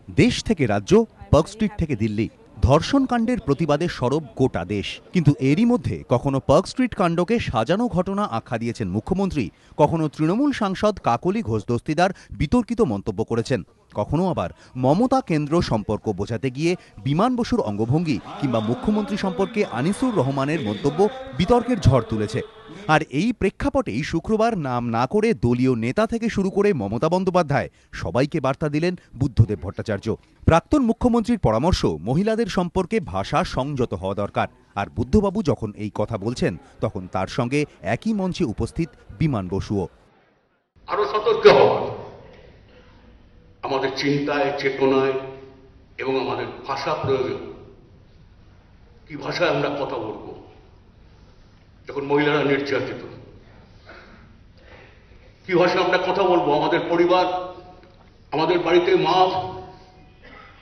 দেশ থেকে রাজ্য, পার্ক স্ট্রিট থেকে দিল্লি, ধর্ষণ কাণ্ডের প্রতিবাদে সরব গোটা দেশ। কিন্তু এরই মধ্যে কখনো পার্ক স্ট্রিট কাণ্ডকে সাজানো ঘটনা আখ্যা দিয়েছেন মুখ্যমন্ত্রী, কখনো তৃণমূল সাংসদ কাকলি ঘোষ দস্তিদার বিতর্কিত মন্তব্য করেছেন, কখনো আবার মমতা কেন্দ্র সম্পর্ক বোঝাতে গিয়ে বিমান বসুর অঙ্গভঙ্গি কিংবা মুখ্যমন্ত্রী সম্পর্কে আনিসুর রহমানের মন্তব্য বিতর্কের ঝড় তুলেছে। আর এই প্রেক্ষাপটেই শুক্রবার নাম না করে দলীয় নেতা থেকে শুরু করে মমতা বন্দ্যোপাধ্যায় সবাইকে বার্তা দিলেন বুদ্ধদেব ভট্টাচার্য। প্রাক্তন মুখ্যমন্ত্রীর পরামর্শ, মহিলাদের সম্পর্কে ভাষা সংযত হওয়া দরকার। আর বুদ্ধবাবু যখন এই কথা বলছেন, তখন তার সঙ্গে একই মঞ্চে উপস্থিত বিমান বসুও। আরো সতর্ক হওয়া আমাদের চিন্তায়, চেতনায় এবং আমাদের ভাষা প্রয়োগে। কি ভাষায় আমরা কথা বলবো যখন মহিলারা নির্যাতিত? কি ভাষায় আমরা কথা বলবো আমাদের পরিবার, আমাদের বাড়িতে মা,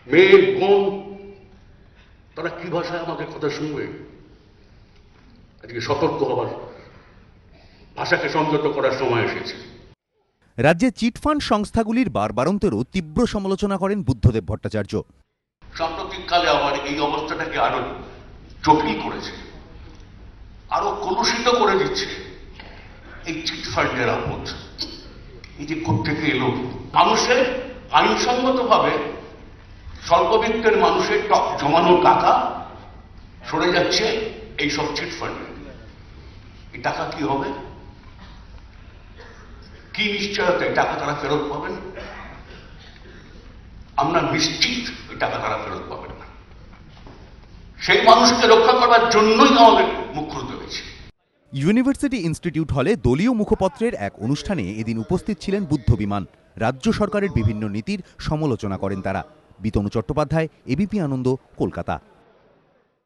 মেয়ে, বোন, তারা কি ভাষায় আমাদের কথা শুনবে? আজকে সতর্ক হওয়ার, ভাষাকে সংযত করার সময় এসেছে। রাজ্যে চিটফান্ড সংস্থাগুলির বারবারন্তেরও তীব্র সমালোচনা করেন বুদ্ধদেব ভট্টাচার্য। সাম্প্রতিককালে আবার এই অবস্থাটাকে আরো জটিল করেছে, আরো কলুষিত করে দিচ্ছে এই চিটফান্ডের আপদ। এই যে কোত্থেকে এলো? মানুষের আইনসঙ্গতভাবে স্বল্পবিত্তের মানুষের জমানো টাকা সরে যাচ্ছে এইসব চিটফান্ডে। এই টাকা কি হবে? কি নিশ্চয়তা টাকা তারা ফেরত পাবেন? আমরা নিশ্চিত এই টাকা তারা ফেরত পাবেন না। সেই মানুষকে রক্ষা করার জন্যই আমাদের মুখ খুলতে হয়েছে। ইউনিভার্সিটি ইনস্টিটিউট হলে দলীয় মুখপত্রের এক অনুষ্ঠানে এদিন উপস্থিত ছিলেন বুদ্ধ বিমান। রাজ্য সরকারের বিভিন্ন নীতির সমালোচনা করেন তারা। বিতনু চট্টোপাধ্যায়, এবিপি আনন্দ, কলকাতা।